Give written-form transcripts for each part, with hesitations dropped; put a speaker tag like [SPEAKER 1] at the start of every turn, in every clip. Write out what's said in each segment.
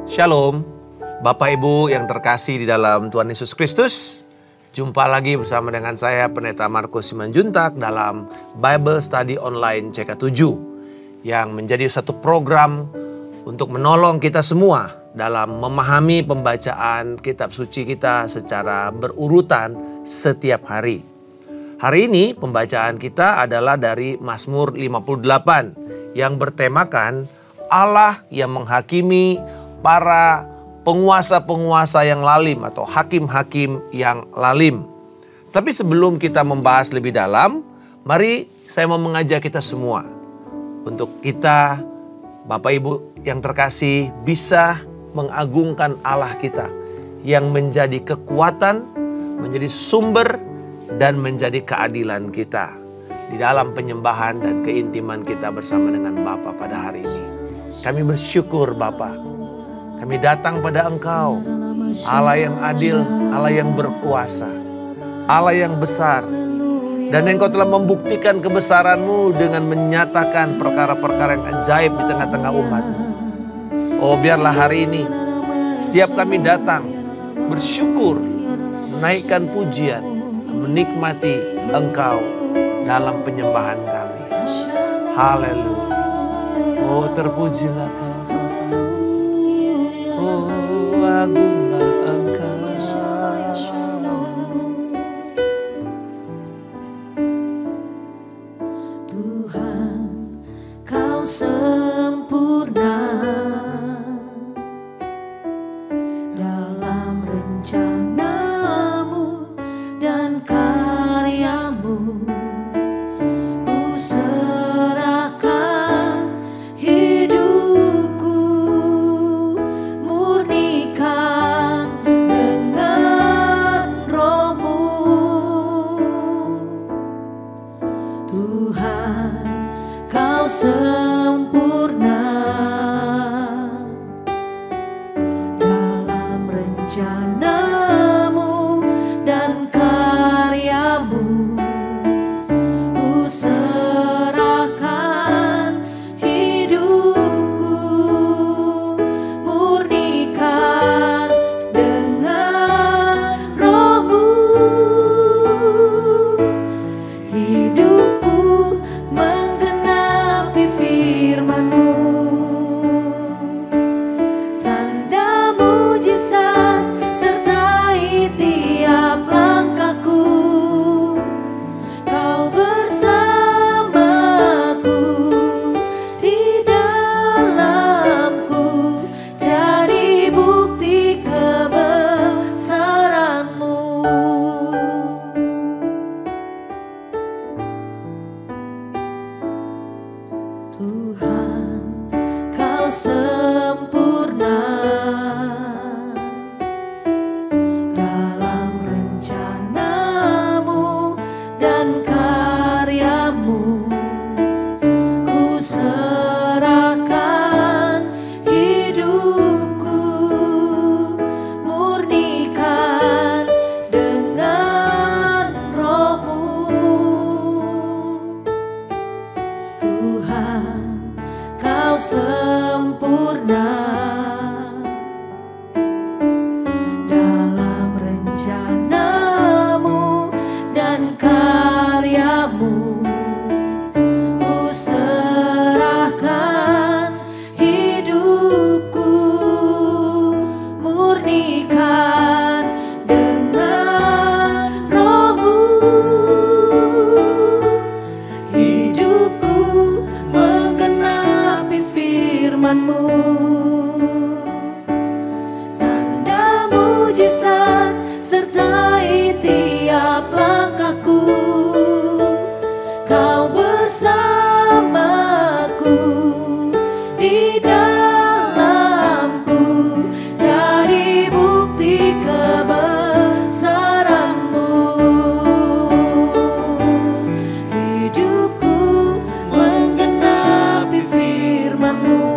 [SPEAKER 1] Shalom, Bapak Ibu yang terkasih di dalam Tuhan Yesus Kristus. Jumpa lagi bersama dengan saya Pendeta Markus Simanjuntak dalam Bible Study Online CK7 yang menjadi satu program untuk menolong kita semua dalam memahami pembacaan kitab suci kita secara berurutan setiap hari. Hari ini pembacaan kita adalah dari Mazmur 58 yang bertemakan Allah yang menghakimi para penguasa-penguasa yang lalim atau hakim-hakim yang lalim. Tapi sebelum kita membahas lebih dalam, mari saya mau mengajak kita semua untuk kita, Bapak Ibu yang terkasih, bisa mengagungkan Allah kita yang menjadi kekuatan, menjadi sumber, dan menjadi keadilan kita di dalam penyembahan dan keintiman kita bersama dengan Bapa pada hari ini. Kami bersyukur Bapa. Kami datang pada Engkau, Allah yang adil, Allah yang berkuasa, Allah yang besar. Dan Engkau telah membuktikan kebesaran-Mu dengan menyatakan perkara-perkara yang ajaib di tengah-tengah umat-Mu. Oh, biarlah hari ini setiap kami datang bersyukur, menaikkan pujian, menikmati Engkau dalam penyembahan kami. Haleluya. Oh, terpujilah Kau. Oh, agunglah Engkau.
[SPEAKER 2] Tuhan, Kau sempurna dalam rencana-Mu dan karya-Mu. Ku serahkan hidupku, murnikan dengan Roh-Mu. Tuhan, Kau sempurna dalam rencana-Mu dan karya-Mu. Ku serahkan hidupku, murnikan dengan Roh-Mu. Hidupku menggenapi firman-Mu, tanda mujizat sertai tiap langkahku. Kau bersamaku, di dalamku, jadi bukti kebesaran-Mu. Tuhan, Kau sempurna dalam rencana-Mu dan karya-Mu. Ku serahkan hidupku, murnikan dengan Roh-Mu. Tuhan, Kau sempurna dalam rencana-Mu dan karya-Mu. Ku serahkan hidupku, murnikan dengan Roh-Mu. Hidupku menggenapi firman-Mu, tanda mujizat sertai tiap langkahku. Kau bersamaku, di dalamku, jadi bukti kebesaran-Mu. Hidupku menggenapi firman-Mu,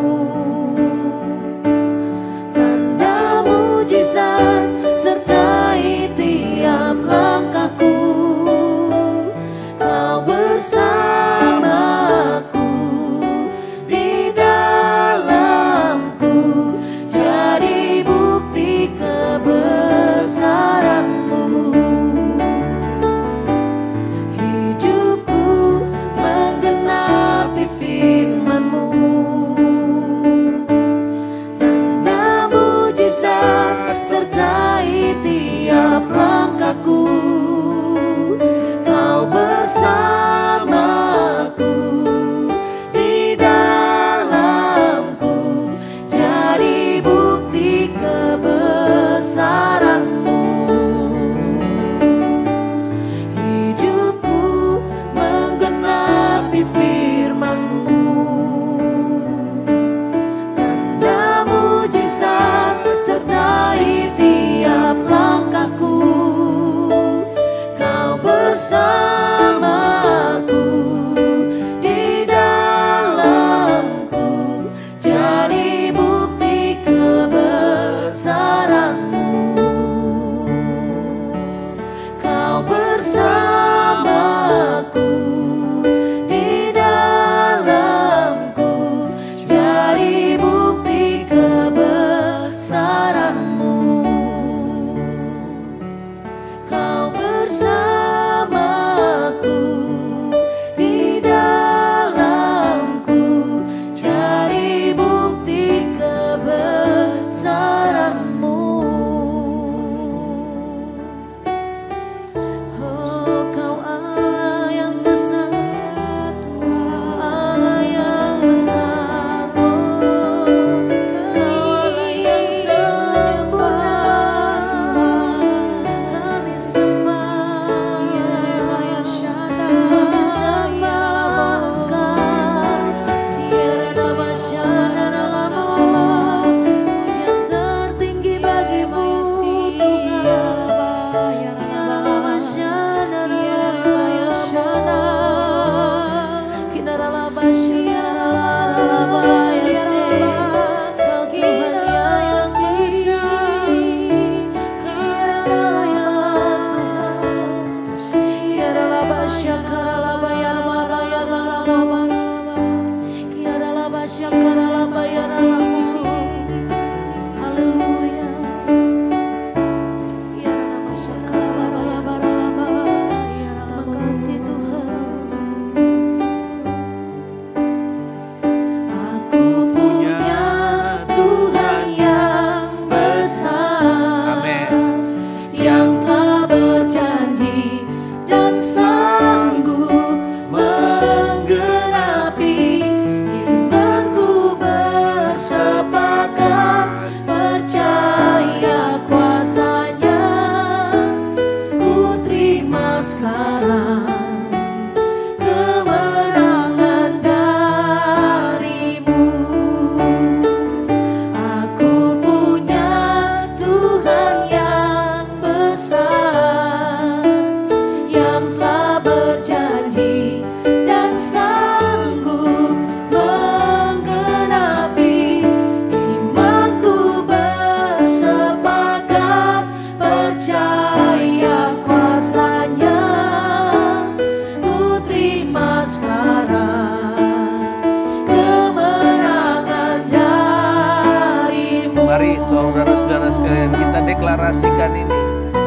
[SPEAKER 1] saudara-saudara sekalian, kita deklarasikan ini.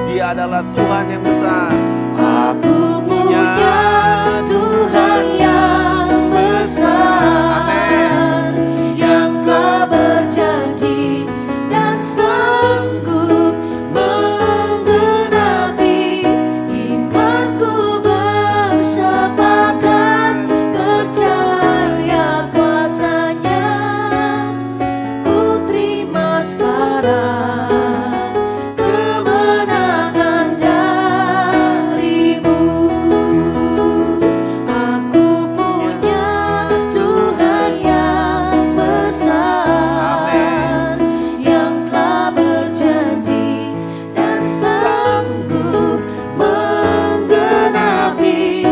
[SPEAKER 1] Dia adalah Tuhan yang besar.
[SPEAKER 2] Aku punya Tuhan yang besar,
[SPEAKER 1] Amin.
[SPEAKER 2] yang telah berjanji dan sanggup menggenapi. Imanku bersepakat percaya kuasa-Nya. Ku terima sekarang kemenangan darimu. Aku punya Tuhan yang besar, yang telah berjanji dan sanggup menggenapi.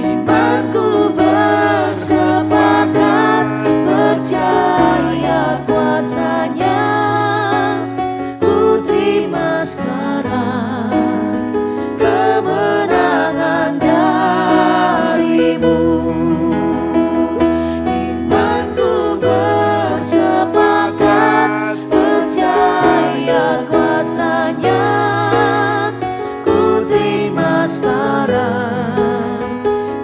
[SPEAKER 2] Imanku bersepakat percaya kuasa-Nya. Ku terima sekarang kemenangan darimu. Imanku bersepakat percaya kuasa-Nya. Ku terima sekarang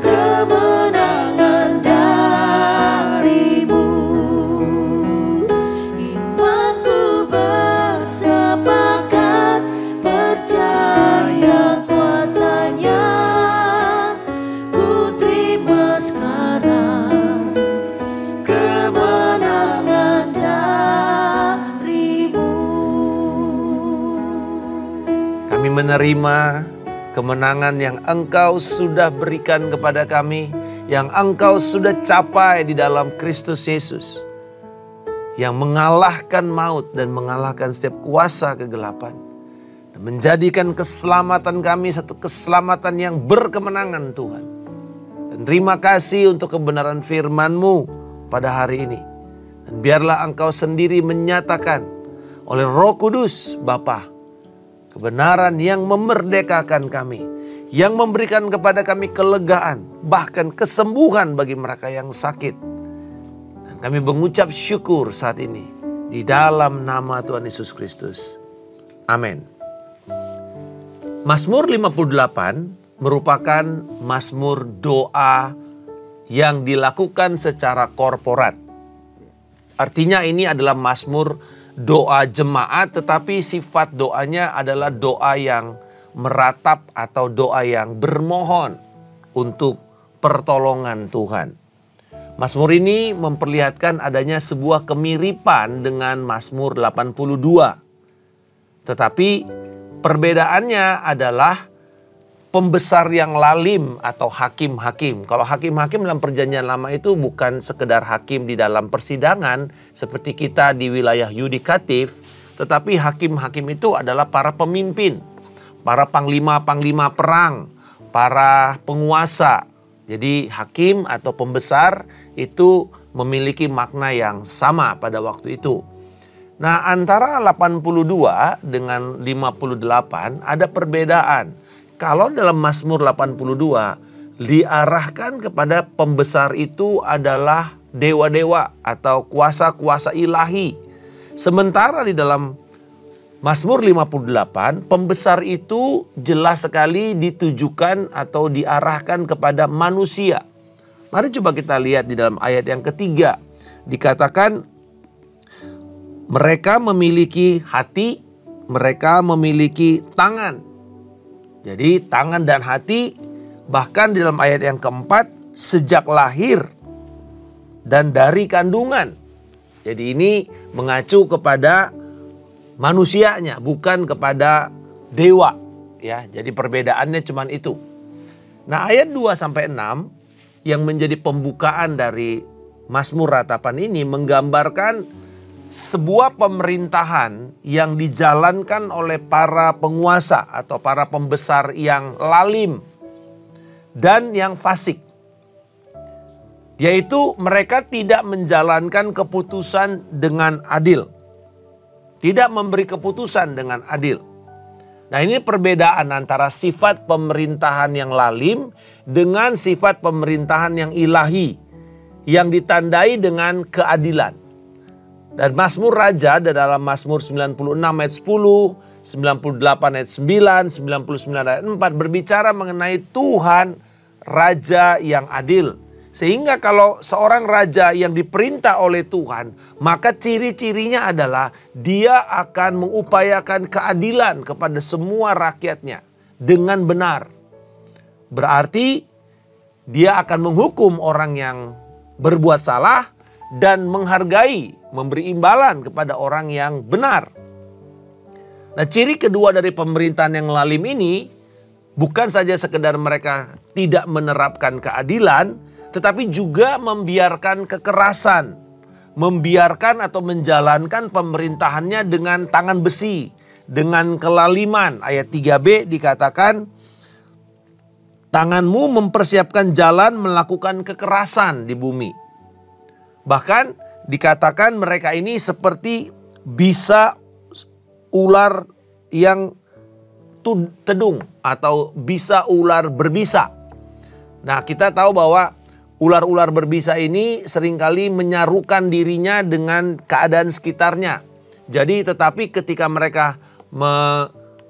[SPEAKER 2] kemenangan darimu. Imanku bersepakat percaya kuasa-Nya. Ku terima sekarang kemenangan darimu.
[SPEAKER 1] Kami menerima kemenangan yang Engkau sudah berikan kepada kami, yang Engkau sudah capai di dalam Kristus Yesus, yang mengalahkan maut dan mengalahkan setiap kuasa kegelapan, dan menjadikan keselamatan kami satu keselamatan yang berkemenangan, Tuhan. Dan terima kasih untuk kebenaran firman-Mu pada hari ini. Dan biarlah Engkau sendiri menyatakan oleh Roh Kudus Bapa kebenaran yang memerdekakan kami, yang memberikan kepada kami kelegaan, bahkan kesembuhan bagi mereka yang sakit. Dan kami mengucap syukur saat ini di dalam nama Tuhan Yesus Kristus. Amin. Mazmur 58 merupakan mazmur doa yang dilakukan secara korporat. Artinya ini adalah mazmur doa jemaat, tetapi sifat doanya adalah doa yang meratap atau doa yang bermohon untuk pertolongan Tuhan. Mazmur ini memperlihatkan adanya sebuah kemiripan dengan Mazmur 82. Tetapi perbedaannya adalah pembesar yang lalim atau hakim-hakim. Kalau hakim-hakim dalam perjanjian lama itu bukan sekedar hakim di dalam persidangan seperti kita di wilayah yudikatif, tetapi hakim-hakim itu adalah para pemimpin, para panglima-panglima perang, para penguasa. Jadi hakim atau pembesar itu memiliki makna yang sama pada waktu itu. Nah, antara 82 dengan 58 ada perbedaan. Kalau dalam Mazmur 82 diarahkan kepada pembesar itu adalah dewa-dewa atau kuasa-kuasa ilahi. Sementara di dalam Mazmur 58 pembesar itu jelas sekali ditujukan atau diarahkan kepada manusia. Mari coba kita lihat di dalam ayat yang ketiga. Dikatakan mereka memiliki hati, mereka memiliki tangan. Jadi tangan dan hati, bahkan di dalam ayat yang keempat, sejak lahir dan dari kandungan. Jadi ini mengacu kepada manusianya, bukan kepada dewa. Ya, jadi perbedaannya cuma itu. Nah, ayat 2-6 yang menjadi pembukaan dari Mazmur ratapan ini menggambarkan sebuah pemerintahan yang dijalankan oleh para penguasa atau para pembesar yang lalim dan yang fasik. Yaitu mereka tidak menjalankan keputusan dengan adil. Tidak memberi keputusan dengan adil. Nah, ini perbedaan antara sifat pemerintahan yang lalim dengan sifat pemerintahan yang ilahi, yang ditandai dengan keadilan. Dan Mazmur Raja dalam Mazmur 96 ayat 10, 98 ayat 9, 99 ayat 4 berbicara mengenai Tuhan Raja yang adil. Sehingga kalau seorang raja yang diperintah oleh Tuhan, maka ciri-cirinya adalah dia akan mengupayakan keadilan kepada semua rakyatnya dengan benar. Berarti dia akan menghukum orang yang berbuat salah dan menghargai, memberi imbalan kepada orang yang benar. Nah, ciri kedua dari pemerintahan yang lalim ini bukan saja sekedar mereka tidak menerapkan keadilan, tetapi juga membiarkan kekerasan, membiarkan atau menjalankan pemerintahannya dengan tangan besi, dengan kelaliman. Ayat 3b dikatakan, tanganmu mempersiapkan jalan melakukan kekerasan di bumi. Bahkan dikatakan mereka ini seperti bisa ular yang tedung atau bisa ular berbisa. Nah, kita tahu bahwa ular-ular berbisa ini seringkali menyarukan dirinya dengan keadaan sekitarnya. Jadi tetapi ketika mereka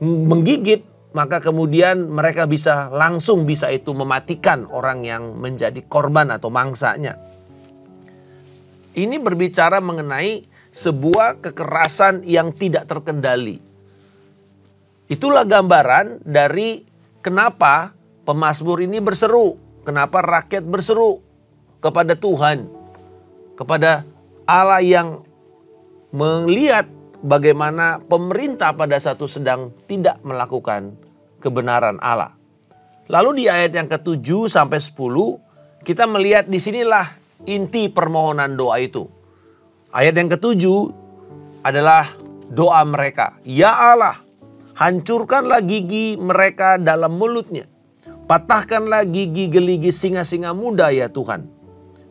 [SPEAKER 1] menggigit, maka kemudian mereka langsung bisa itu mematikan orang yang menjadi korban atau mangsanya. Ini berbicara mengenai sebuah kekerasan yang tidak terkendali. Itulah gambaran dari kenapa pemazmur ini berseru. Kenapa rakyat berseru kepada Tuhan, kepada Allah yang melihat bagaimana pemerintah pada satu sedang tidak melakukan kebenaran Allah. Lalu di ayat yang ke-7 sampai 10 kita melihat di sinilah inti permohonan doa itu. Ayat yang ke-7 adalah doa mereka. Ya Allah, hancurkanlah gigi mereka dalam mulutnya. Patahkanlah gigi geligi singa-singa muda ya Tuhan.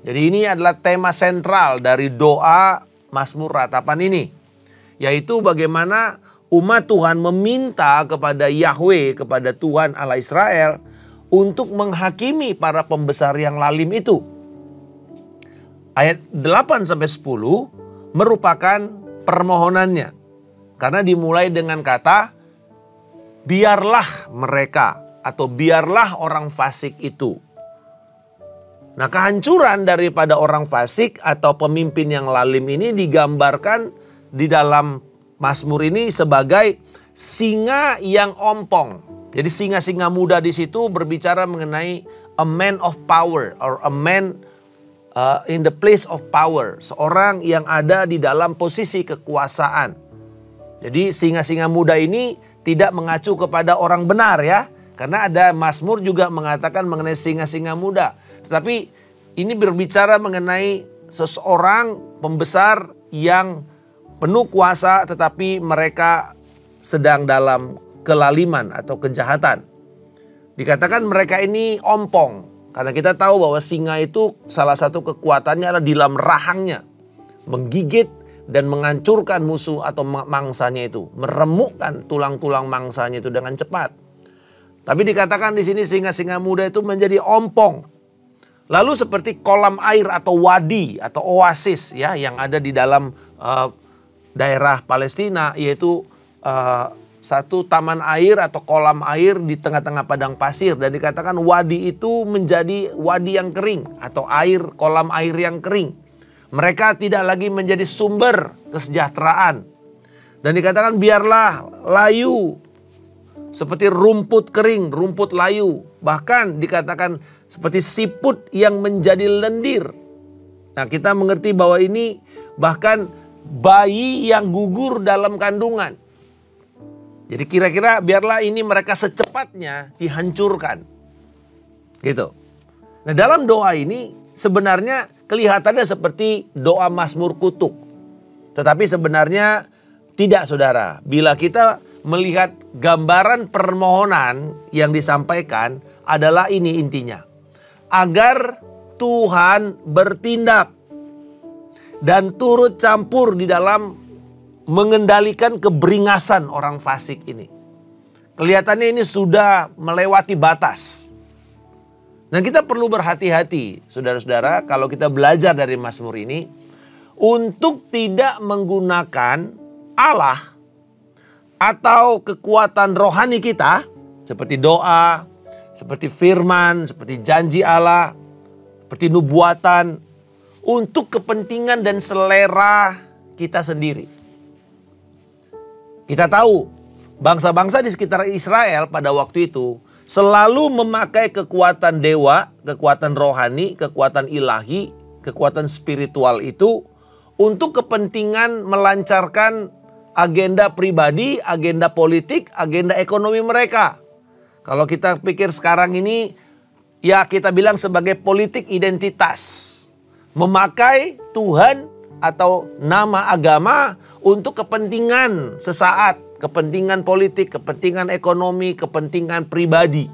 [SPEAKER 1] Jadi ini adalah tema sentral dari doa Mazmur Ratapan ini. Yaitu bagaimana umat Tuhan meminta kepada Yahweh, kepada Tuhan Allah Israel untuk menghakimi para pembesar yang lalim itu. Ayat 8-10 merupakan permohonannya. Karena dimulai dengan kata, biarlah mereka atau biarlah orang fasik itu. Nah, kehancuran daripada orang fasik atau pemimpin yang lalim ini digambarkan di dalam Mazmur ini sebagai singa yang ompong. Jadi singa-singa muda di situ berbicara mengenai a man of power or a man in the place of power. Seorang yang ada di dalam posisi kekuasaan. Jadi singa-singa muda ini tidak mengacu kepada orang benar ya. Karena ada Mazmur juga mengatakan mengenai singa-singa muda. Tetapi ini berbicara mengenai seseorang pembesar yang penuh kuasa tetapi mereka sedang dalam kelaliman atau kejahatan. Dikatakan mereka ini ompong. Karena kita tahu bahwa singa itu salah satu kekuatannya adalah di dalam rahangnya. Menggigit dan menghancurkan musuh atau mangsanya itu. Meremukkan tulang-tulang mangsanya itu dengan cepat. Tapi dikatakan di sini singa-singa muda itu menjadi ompong. Lalu seperti kolam air atau wadi atau oasis ya yang ada di dalam daerah Palestina, yaitu satu taman air atau kolam air di tengah-tengah padang pasir. Dan dikatakan wadi itu menjadi wadi yang kering atau kolam air yang kering. Mereka tidak lagi menjadi sumber kesejahteraan. Dan dikatakan biarlah layu seperti rumput kering, rumput layu. Bahkan dikatakan seperti siput yang menjadi lendir. Nah, kita mengerti bahwa ini bahkan bayi yang gugur dalam kandungan. Jadi kira-kira biarlah ini mereka secepatnya dihancurkan. Gitu. Nah, dalam doa ini sebenarnya kelihatannya seperti doa Mazmur kutuk. Tetapi sebenarnya tidak, saudara. Bila kita melihat gambaran permohonan yang disampaikan adalah ini intinya. Agar Tuhan bertindak dan turut campur di dalam mengendalikan keberingasan orang fasik ini. Kelihatannya ini sudah melewati batas. Dan kita perlu berhati-hati, saudara-saudara, kalau kita belajar dari Mazmur ini, untuk tidak menggunakan Allah atau kekuatan rohani kita, seperti doa, seperti firman, seperti janji Allah, seperti nubuatan, untuk kepentingan dan selera kita sendiri. Kita tahu bangsa-bangsa di sekitar Israel pada waktu itu selalu memakai kekuatan dewa, kekuatan rohani, kekuatan ilahi, kekuatan spiritual itu untuk kepentingan melancarkan agenda pribadi, agenda politik, agenda ekonomi mereka. Kalau kita pikir sekarang ini, ya kita bilang sebagai politik identitas. Memakai Tuhan atau nama agama untuk kepentingan sesaat, kepentingan politik, kepentingan ekonomi, kepentingan pribadi.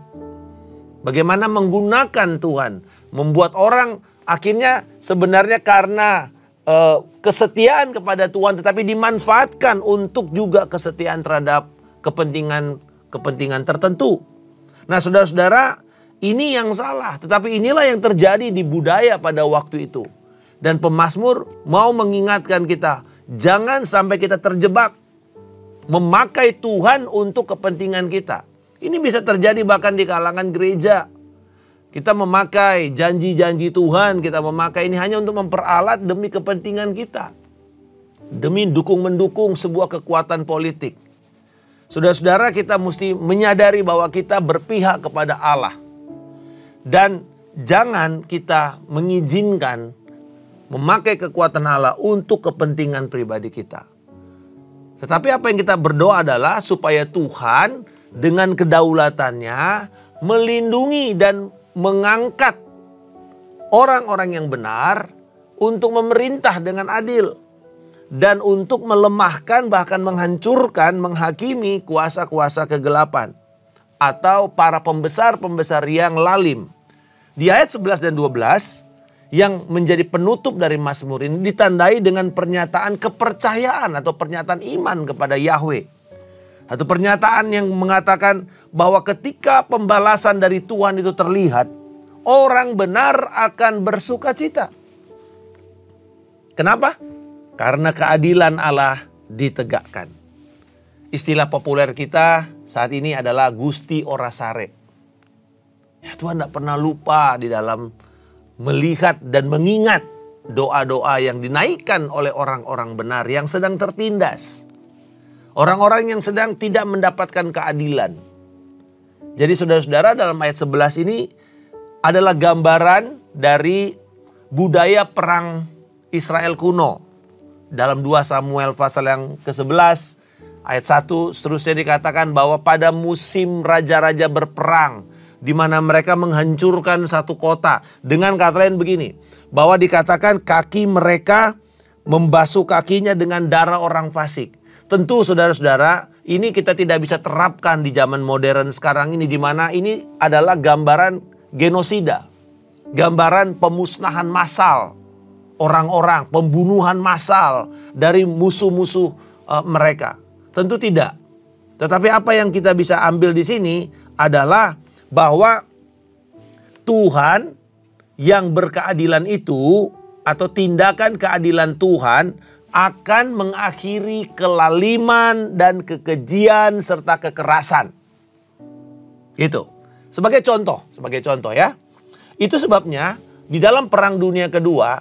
[SPEAKER 1] Bagaimana menggunakan Tuhan, membuat orang akhirnya sebenarnya karena kesetiaan kepada Tuhan tetapi dimanfaatkan untuk juga kesetiaan terhadap kepentingan tertentu. Nah, saudara-saudara, ini yang salah, tetapi inilah yang terjadi di budaya pada waktu itu. Dan pemazmur mau mengingatkan kita, jangan sampai kita terjebak memakai Tuhan untuk kepentingan kita. Ini bisa terjadi bahkan di kalangan gereja. Kita memakai janji-janji Tuhan, kita memakai ini hanya untuk memperalat demi kepentingan kita. Demi mendukung sebuah kekuatan politik. Saudara-saudara, kita mesti menyadari bahwa kita berpihak kepada Allah. Dan jangan kita mengizinkan memakai kekuatan Allah untuk kepentingan pribadi kita. Tetapi apa yang kita berdoa adalah supaya Tuhan dengan kedaulatannya melindungi dan mengangkat orang-orang yang benar untuk memerintah dengan adil. Dan untuk melemahkan bahkan menghancurkan, menghakimi kuasa-kuasa kegelapan. Atau para pembesar-pembesar yang lalim. Di ayat 11 dan 12 yang menjadi penutup dari Mazmur ini ditandai dengan pernyataan kepercayaan atau pernyataan iman kepada Yahweh. Atau pernyataan yang mengatakan bahwa ketika pembalasan dari Tuhan itu terlihat, orang benar akan bersuka cita. Kenapa? Karena keadilan Allah ditegakkan. Istilah populer kita saat ini adalah Gusti Ora Sare. Ya, Tuhan tidak pernah lupa di dalam melihat dan mengingat doa-doa yang dinaikkan oleh orang-orang benar yang sedang tertindas. Orang-orang yang sedang tidak mendapatkan keadilan. Jadi saudara-saudara, dalam ayat 11 ini adalah gambaran dari budaya perang Israel kuno. Dalam 2 Samuel pasal yang ke-11 ayat 1 seterusnya dikatakan bahwa pada musim raja-raja berperang di mana mereka menghancurkan satu kota. Dengan kata lain begini, bahwa dikatakan kaki mereka membasuh kakinya dengan darah orang fasik. Tentu saudara-saudara, ini kita tidak bisa terapkan di zaman modern sekarang ini, di mana ini adalah gambaran genosida, gambaran pemusnahan massal orang-orang, pembunuhan massal dari musuh-musuh mereka. Tentu tidak. Tetapi apa yang kita bisa ambil di sini adalah bahwa Tuhan yang berkeadilan itu atau tindakan keadilan Tuhan akan mengakhiri kelaliman dan kekejian serta kekerasan. Itu. Sebagai contoh ya. Itu sebabnya di dalam Perang Dunia Kedua,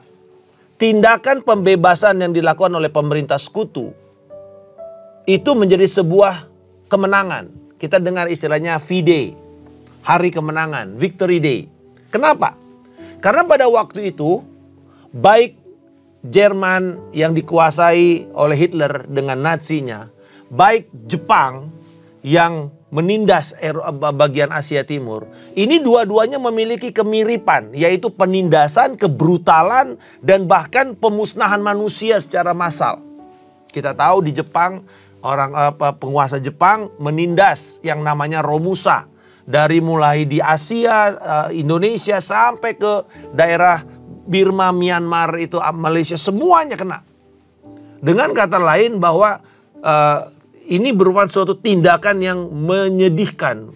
[SPEAKER 1] tindakan pembebasan yang dilakukan oleh pemerintah sekutu itu menjadi sebuah kemenangan. Kita dengar istilahnya V-Day, hari kemenangan, Victory Day. Kenapa? Karena pada waktu itu, baik Jerman yang dikuasai oleh Hitler dengan Nazinya, baik Jepang yang menindas bagian Asia Timur, ini dua-duanya memiliki kemiripan, yaitu penindasan, kebrutalan, dan bahkan pemusnahan manusia secara massal. Kita tahu di Jepang, penguasa Jepang menindas yang namanya Romusa. Dari mulai di Asia, Indonesia sampai ke daerah Birma, Myanmar, itu Malaysia, semuanya kena. Dengan kata lain bahwa ini merupakan suatu tindakan yang menyedihkan,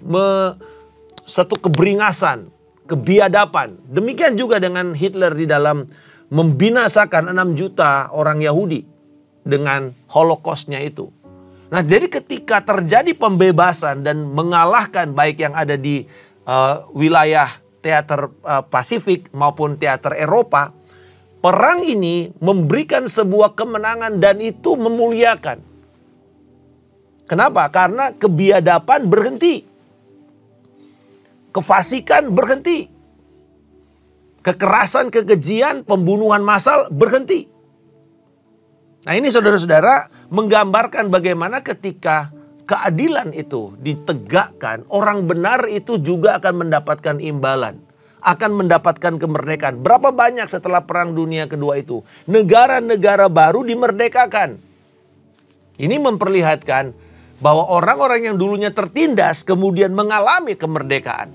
[SPEAKER 1] satu keberingasan, kebiadaban. Demikian juga dengan Hitler di dalam membinasakan 6 juta orang Yahudi dengan Holocaustnya itu. Nah, jadi ketika terjadi pembebasan dan mengalahkan baik yang ada di wilayah teater Pasifik maupun teater Eropa, perang ini memberikan sebuah kemenangan dan itu memuliakan. Kenapa? Karena kebiadaban berhenti. Kefasikan berhenti. Kekerasan, kekejian, pembunuhan massal berhenti. Nah, ini saudara-saudara menggambarkan bagaimana ketika keadilan itu ditegakkan, orang benar itu juga akan mendapatkan imbalan, akan mendapatkan kemerdekaan. Berapa banyak setelah Perang Dunia Kedua itu negara-negara baru dimerdekakan. Ini memperlihatkan bahwa orang-orang yang dulunya tertindas kemudian mengalami kemerdekaan.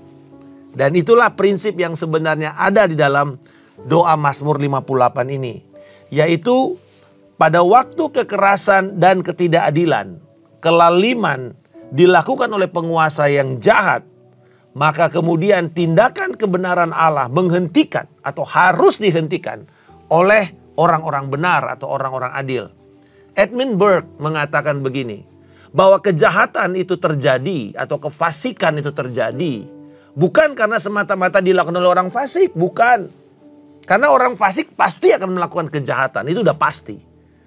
[SPEAKER 1] Dan itulah prinsip yang sebenarnya ada di dalam doa Mazmur 58 ini, yaitu pada waktu kekerasan dan ketidakadilan, kelaliman dilakukan oleh penguasa yang jahat, maka kemudian tindakan kebenaran Allah menghentikan atau harus dihentikan oleh orang-orang benar atau orang-orang adil. Edmund Burke mengatakan begini, bahwa kejahatan itu terjadi atau kefasikan itu terjadi bukan karena semata-mata dilakukan oleh orang fasik, bukan. Karena orang fasik pasti akan melakukan kejahatan, itu udah pasti.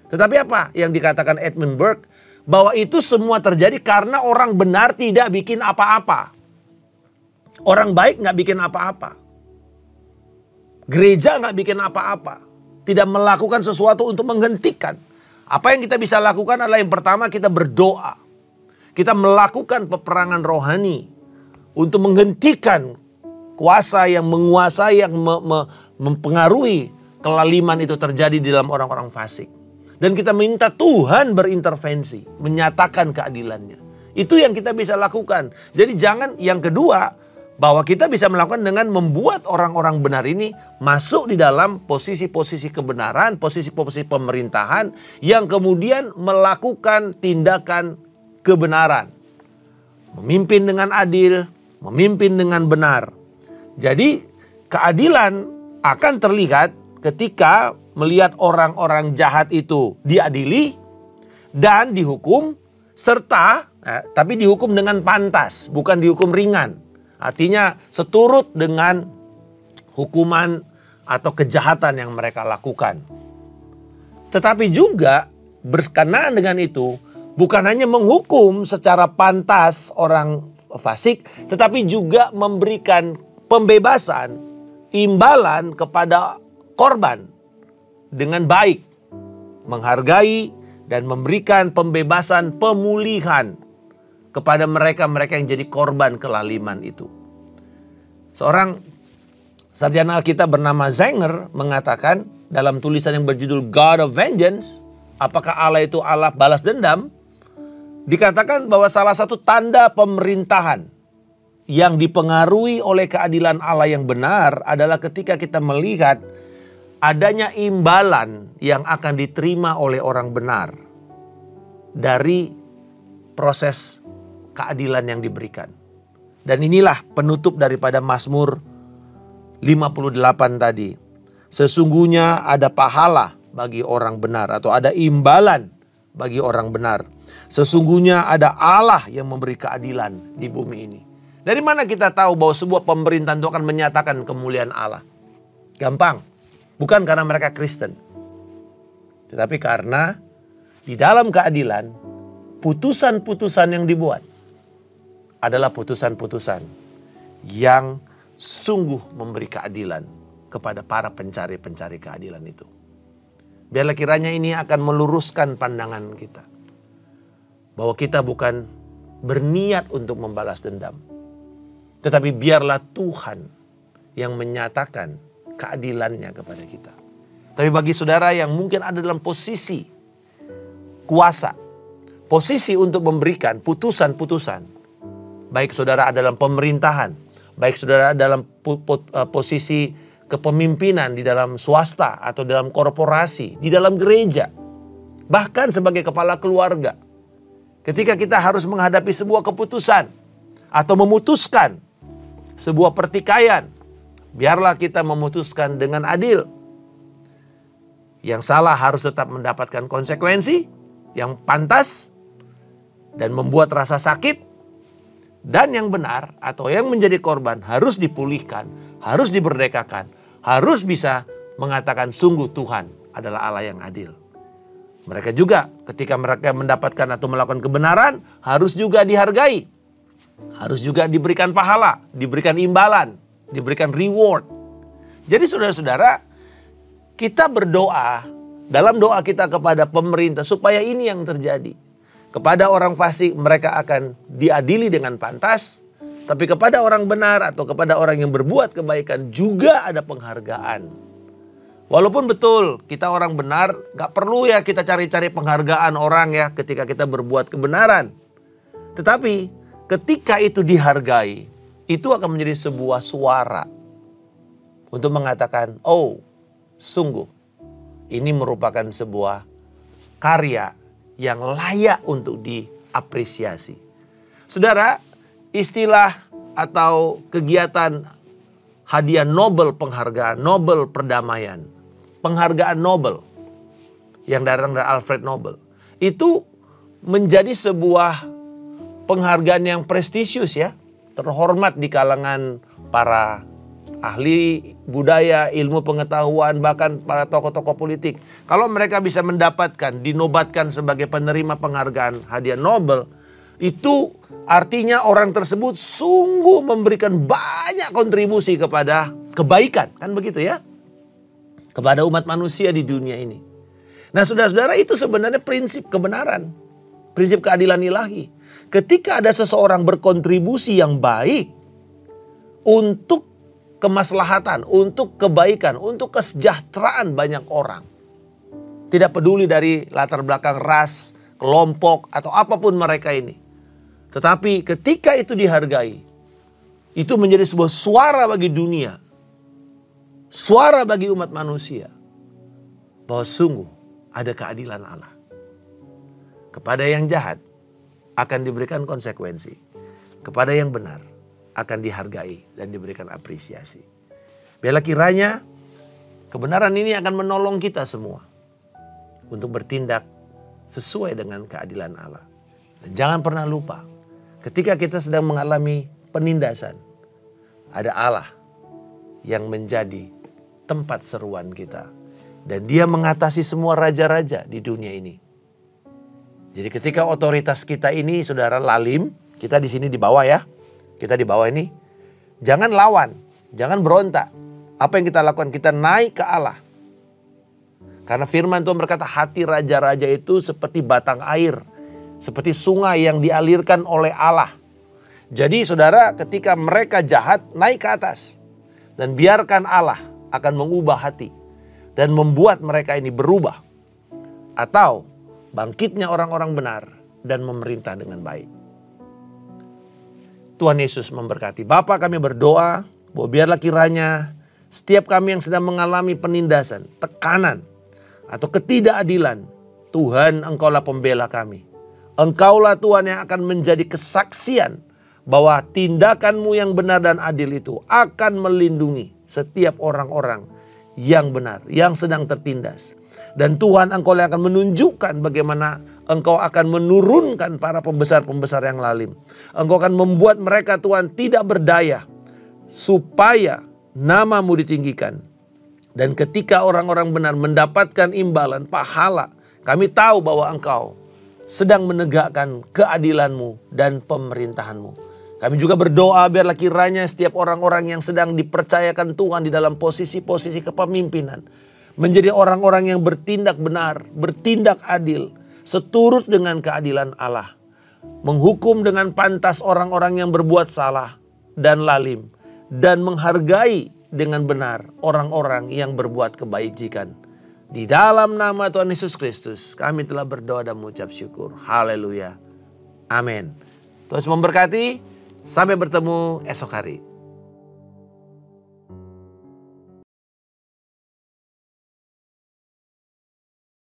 [SPEAKER 1] Tetapi apa yang dikatakan Edmund Burke? Bahwa itu semua terjadi karena orang benar tidak bikin apa-apa. Orang baik nggak bikin apa-apa. Gereja nggak bikin apa-apa. Tidak melakukan sesuatu untuk menghentikan. Apa yang kita bisa lakukan adalah yang pertama kita berdoa. Kita melakukan peperangan rohani untuk menghentikan kuasa yang menguasai, yang mempengaruhi kelaliman itu terjadi di dalam orang-orang fasik. Dan kita minta Tuhan berintervensi, menyatakan keadilannya. Itu yang kita bisa lakukan. Jadi jangan, yang kedua, bahwa kita bisa melakukan dengan membuat orang-orang benar ini masuk di dalam posisi-posisi kebenaran, posisi-posisi pemerintahan yang kemudian melakukan tindakan kebenaran. Memimpin dengan adil, memimpin dengan benar. Jadi keadilan akan terlihat ketika melihat orang-orang jahat itu diadili dan dihukum, serta tapi dihukum dengan pantas, bukan dihukum ringan. Artinya seturut dengan hukuman atau kejahatan yang mereka lakukan. Tetapi juga berkenaan dengan itu, bukan hanya menghukum secara pantas orang fasik, tetapi juga memberikan pembebasan, imbalan kepada korban dengan baik, menghargai dan memberikan pembebasan, pemulihan kepada mereka-mereka yang jadi korban kelaliman itu. Seorang sarjana Alkitab bernama Zenger mengatakan dalam tulisan yang berjudul God of Vengeance, apakah Allah itu Allah balas dendam? Dikatakan bahwa salah satu tanda pemerintahan yang dipengaruhi oleh keadilan Allah yang benar adalah ketika kita melihat adanya imbalan yang akan diterima oleh orang benar dari proses keadilan yang diberikan. Dan inilah penutup daripada Mazmur 58 tadi. Sesungguhnya ada pahala bagi orang benar atau ada imbalan bagi orang benar. Sesungguhnya ada Allah yang memberi keadilan di bumi ini. Dari mana kita tahu bahwa sebuah pemerintahan itu akan menyatakan kemuliaan Allah? Gampang. Bukan karena mereka Kristen. Tetapi karena di dalam keadilan, putusan-putusan yang dibuat adalah putusan-putusan yang sungguh memberi keadilan kepada para pencari-pencari keadilan itu. Biarlah kiranya ini akan meluruskan pandangan kita. Bahwa kita bukan berniat untuk membalas dendam. Tetapi biarlah Tuhan yang menyatakan keadilannya kepada kita. Tapi bagi saudara yang mungkin ada dalam posisi kuasa, posisi untuk memberikan putusan-putusan, baik saudara ada dalam pemerintahan, baik saudara dalam posisi kepemimpinan di dalam swasta atau dalam korporasi, di dalam gereja, bahkan sebagai kepala keluarga, ketika kita harus menghadapi sebuah keputusan atau memutuskan sebuah pertikaian, biarlah kita memutuskan dengan adil. Yang salah harus tetap mendapatkan konsekuensi yang pantas dan membuat rasa sakit. Dan yang benar atau yang menjadi korban harus dipulihkan, harus diberdekakan, harus bisa mengatakan sungguh Tuhan adalah Allah yang adil. Mereka juga ketika mereka mendapatkan atau melakukan kebenaran harus juga dihargai. Harus juga diberikan pahala, diberikan imbalan, diberikan reward. Jadi saudara-saudara, kita berdoa dalam doa kita kepada pemerintah supaya ini yang terjadi. Kepada orang fasik mereka akan diadili dengan pantas. Tapi kepada orang benar atau kepada orang yang berbuat kebaikan juga ada penghargaan. Walaupun betul kita orang benar, gak perlu ya kita cari-cari penghargaan orang ya ketika kita berbuat kebenaran. Tetapi ketika itu dihargai, itu akan menjadi sebuah suara untuk mengatakan, oh sungguh ini merupakan sebuah karya yang layak untuk diapresiasi. Saudara, istilah atau kegiatan hadiah Nobel, penghargaan Nobel perdamaian, penghargaan Nobel yang datang dari Alfred Nobel, itu menjadi sebuah penghargaan yang prestisius ya, terhormat di kalangan para ahli budaya, ilmu pengetahuan, bahkan para tokoh-tokoh politik. Kalau mereka bisa mendapatkan, dinobatkan sebagai penerima penghargaan hadiah Nobel, itu artinya orang tersebut sungguh memberikan banyak kontribusi kepada kebaikan. Kan begitu ya? Kepada umat manusia di dunia ini. Nah saudara-saudara, itu sebenarnya prinsip kebenaran. Prinsip keadilan ilahi. Ketika ada seseorang berkontribusi yang baik untuk kemaslahatan, untuk kebaikan, untuk kesejahteraan banyak orang. Tidak peduli dari latar belakang ras, kelompok, atau apapun mereka ini. Tetapi ketika itu dihargai, itu menjadi sebuah suara bagi dunia. Suara bagi umat manusia. Bahwa sungguh ada keadilan Allah. Kepada yang jahat akan diberikan konsekuensi. Kepada yang benar akan dihargai dan diberikan apresiasi. Biarlah kiranya kebenaran ini akan menolong kita semua untuk bertindak sesuai dengan keadilan Allah. Dan jangan pernah lupa, ketika kita sedang mengalami penindasan, ada Allah yang menjadi tempat seruan kita. Dan dia mengatasi semua raja-raja di dunia ini. Jadi ketika otoritas kita ini saudara lalim, kita di sini di bawah ya. Kita di bawah ini, jangan lawan, jangan berontak. Apa yang kita lakukan? Kita naik ke Allah. Karena firman Tuhan berkata hati raja-raja itu seperti batang air. Seperti sungai yang dialirkan oleh Allah. Jadi saudara, ketika mereka jahat, naik ke atas. Dan biarkan Allah akan mengubah hati. Dan membuat mereka ini berubah. Atau bangkitnya orang-orang benar dan memerintah dengan baik. Tuhan Yesus memberkati. Bapa, kami berdoa bahwa biarlah kiranya setiap kami yang sedang mengalami penindasan, tekanan, atau ketidakadilan, Tuhan Engkaulah pembela kami. Engkaulah Tuhan yang akan menjadi kesaksian bahwa tindakan-Mu yang benar dan adil itu akan melindungi setiap orang-orang yang benar, yang sedang tertindas. Dan Tuhan Engkau yang akan menunjukkan bagaimana Engkau akan menurunkan para pembesar-pembesar yang lalim. Engkau akan membuat mereka Tuhan tidak berdaya. Supaya nama-Mu ditinggikan. Dan ketika orang-orang benar mendapatkan imbalan, pahala. Kami tahu bahwa Engkau sedang menegakkan keadilan-Mu dan pemerintahan-Mu. Kami juga berdoa biarlah kiranya setiap orang-orang yang sedang dipercayakan Tuhan di dalam posisi-posisi kepemimpinan. Menjadi orang-orang yang bertindak benar, bertindak adil. Seturut dengan keadilan Allah. Menghukum dengan pantas orang-orang yang berbuat salah dan lalim. Dan menghargai dengan benar orang-orang yang berbuat kebajikan. Di dalam nama Tuhan Yesus Kristus kami telah berdoa dan mengucap syukur. Haleluya. Amin. Tuhan memberkati. Sampai bertemu esok hari.